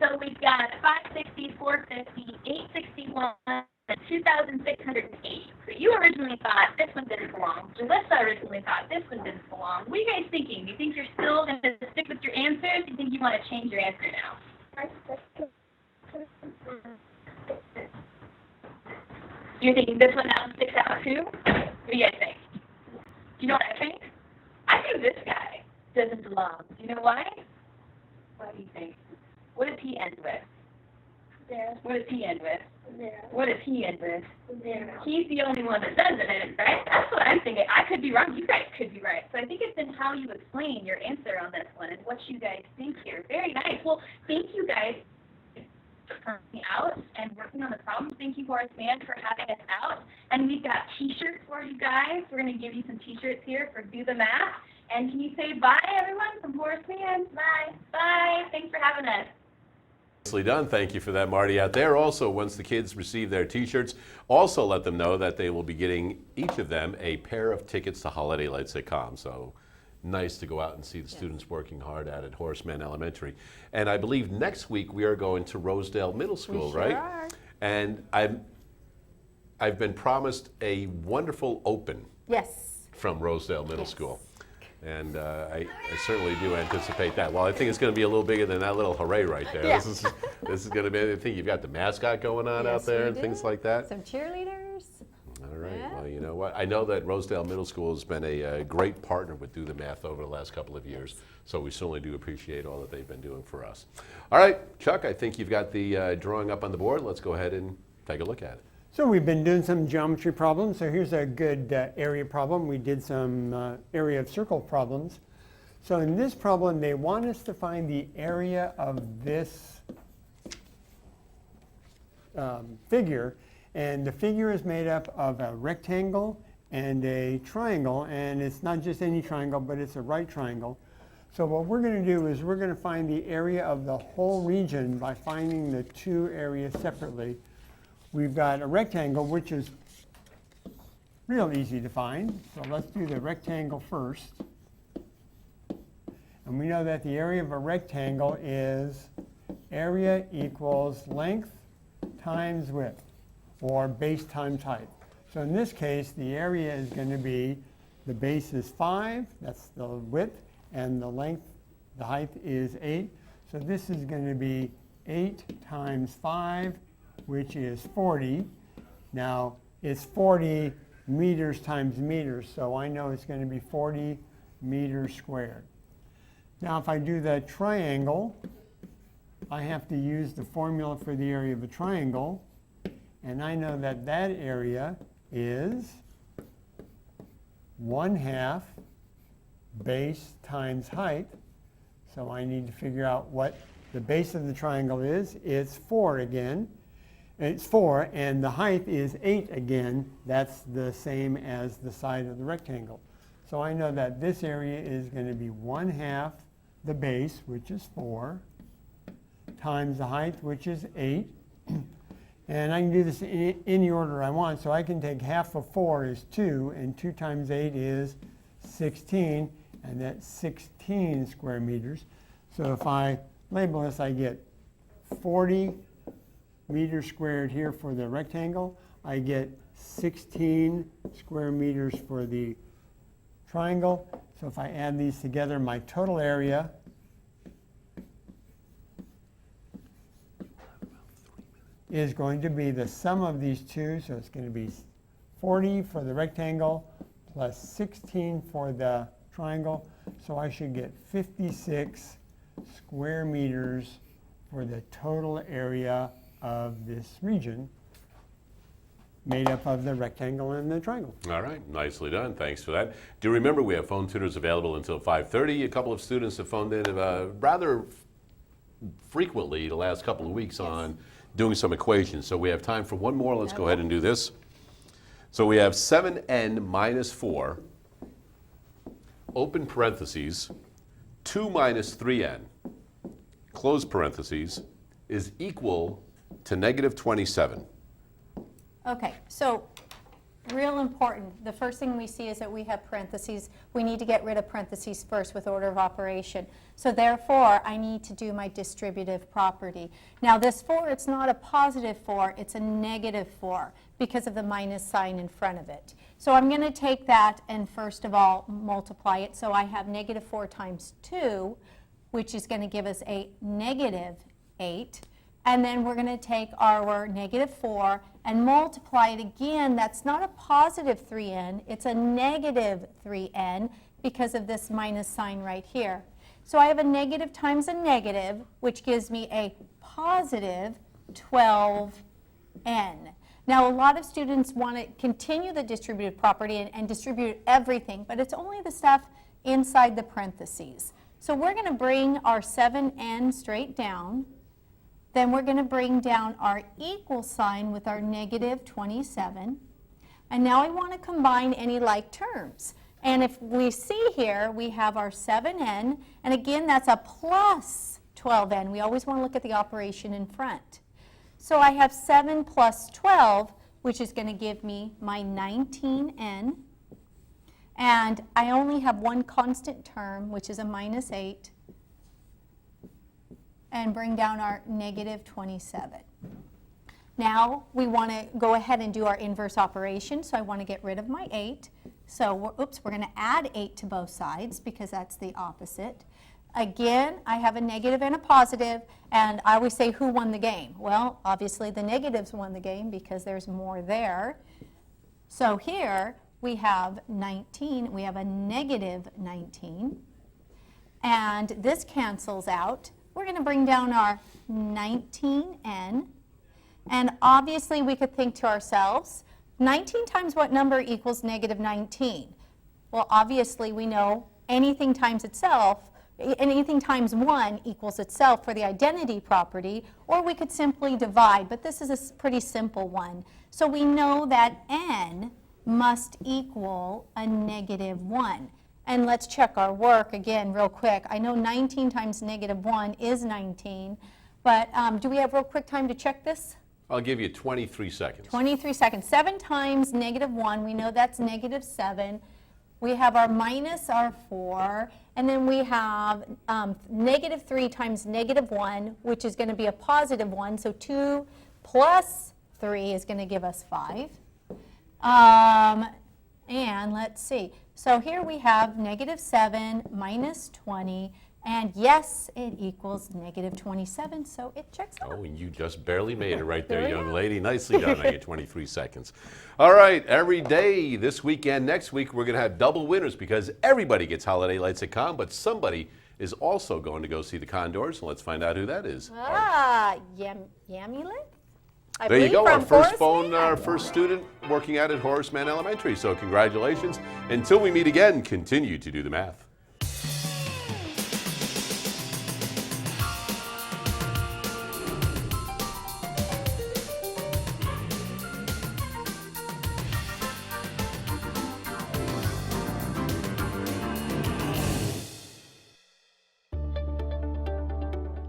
So we've got 560, 450, 861, and 2,608. So you originally thought this one didn't belong. Jalissa originally thought this one didn't belong. What are you guys thinking? Do you think you're still going to stick with your answers? Do you think you want to change your answer now? You're thinking this one now sticks out too? What do you guys think? Do you know what I think? I think this guy doesn't belong. Do you know why? What do you think? What does he end with? There. What does he end with? There. What does he end with? There. He's the only one that doesn't end, right? That's what I'm thinking. I could be wrong. You guys could be right. So I think it's in how you explain your answer on this one and what you guys think here. Very nice. Well, thank you guys for coming out and working on the problem. Thank you, Horace Mann, for having us out. And we've got T-shirts for you guys. We're going to give you some T-shirts here for Do the Math. And can you say bye, everyone, from Horace Mann? Bye. Bye. Thanks for having us. Nicely done. Thank you for that, Marty, out there. Also, once the kids receive their T-shirts, also let them know that they will be getting, each of them, a pair of tickets to Holiday Lights at Com. So nice to go out and see the students working hard at Horace Mann Elementary. And I believe next week we are going to Rosedale Middle School, right? Are. And I've been promised a wonderful open Yes. from Rosedale Middle School. And I certainly do anticipate that. Well, I think it's going to be a little bigger than that little hooray right there. Yeah. This is going to be, I think you've got the mascot going on out Yes, there we and do. things like that. Some cheerleaders. All right. Yeah. Well, you know what? I know that Rosedale Middle School has been a great partner with Do the Math over the last couple of years. So we certainly do appreciate all that they've been doing for us. All right, Chuck, I think you've got the drawing up on the board. Let's go ahead and take a look at it. So we've been doing some geometry problems. So here's a good area problem. We did some area of circle problems. So in this problem, they want us to find the area of this figure. And the figure is made up of a rectangle and a triangle. And it's not just any triangle, but it's a right triangle. So what we're going to do is we're going to find the area of the whole region by finding the two areas separately. We've got a rectangle, which is real easy to find. So let's do the rectangle first. And we know that the area of a rectangle is area equals length times width, or base times height. So in this case, the area is going to be, the base is 5, that's the width, and the length, the height is 8. So this is going to be 8 times 5, which is 40. Now, it's 40 meters times meters, so I know it's going to be 40 meters squared. Now, if I do the triangle, I have to use the formula for the area of a triangle, and I know that that area is 1/2 base times height. So I need to figure out what the base of the triangle is. It's 4 again. It's 4, and the height is 8 again. That's the same as the side of the rectangle. So I know that this area is going to be 1/2 the base, which is 4, times the height, which is 8. And I can do this in any order I want. So I can take half of 4 is 2, and 2 times 8 is 16, and that's 16 square meters. So if I label this, I get 40 meters squared here for the rectangle. I get 16 square meters for the triangle. So if I add these together, my total area is going to be the sum of these two. So it's going to be 40 for the rectangle plus 16 for the triangle. So I should get 56 square meters for the total area of this region, made up of the rectangle and the triangle. All right, nicely done. Thanks for that. Do remember we have phone tutors available until 5:30. A couple of students have phoned in rather frequently the last couple of weeks on doing some equations. So we have time for one more. Let's go ahead and do this. So we have 7n minus 4 open parentheses, 2 minus 3n, close parentheses, is equal to negative 27. Okay, so real important. The first thing we see is that we have parentheses. We need to get rid of parentheses first with order of operation. So therefore, I need to do my distributive property. Now this 4, it's not a positive 4, it's a negative 4 because of the minus sign in front of it. So I'm going to take that and first of all multiply it. So I have negative 4 times 2, which is going to give us a negative 8. And then we're going to take our negative 4 and multiply it again. That's not a positive 3n, it's a negative 3n because of this minus sign right here. So I have a negative times a negative, which gives me a positive 12n. Now, a lot of students want to continue the distributive property and distribute everything, but it's only the stuff inside the parentheses. So we're going to bring our 7n straight down. Then we're going to bring down our equal sign with our negative 27. And now I want to combine any like terms. And if we see here, we have our 7n, and again, that's a plus 12n. We always want to look at the operation in front. So I have 7 plus 12, which is going to give me my 19n. And I only have one constant term, which is a minus 8. And bring down our negative 27. Now we want to go ahead and do our inverse operation, so I want to get rid of my 8. So we're going to add 8 to both sides because that's the opposite. Again, I have a negative and a positive, and I always say who won the game? Well, obviously the negatives won the game because there's more there. So here we have 19, we have a negative 19, and this cancels out. We're going to bring down our 19n, and obviously we could think to ourselves, 19 times what number equals negative 19? Well, obviously we know anything times itself, anything times 1 equals itself for the identity property, or we could simply divide, but this is a pretty simple one. So we know that n must equal a negative 1. And let's check our work again real quick. I know 19 times negative 1 is 19, but do we have real quick time to check this? I'll give you 23 seconds. 23 seconds. 7 times negative 1, we know that's negative 7. We have our minus our 4, and then we have negative 3 times negative 1, which is going to be a positive 1. So 2 plus 3 is going to give us 5. And let's see. So here we have negative 7 minus 20, and yes, it equals negative 27, so it checks out. Oh, and you just barely made it right there, young lady. Nicely done on your 23 seconds. All right, every day this weekend, next week, we're going to have double winners because everybody gets holiday lights at Con, but somebody is also going to go see the Condors, and let's find out who that is. Yamulet? There you go, our first phone, our first student working out at Horace Mann Elementary. So congratulations. Until we meet again, continue to do the math.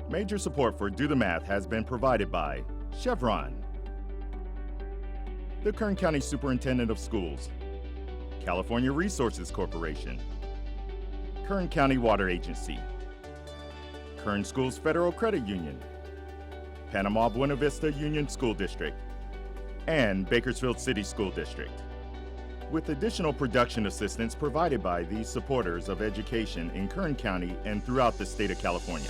Major support for Do the Math has been provided by Chevron, the Kern County Superintendent of Schools, California Resources Corporation, Kern County Water Agency, Kern Schools Federal Credit Union, Panama Buena Vista Union School District, and Bakersfield City School District, with additional production assistance provided by these supporters of education in Kern County and throughout the state of California.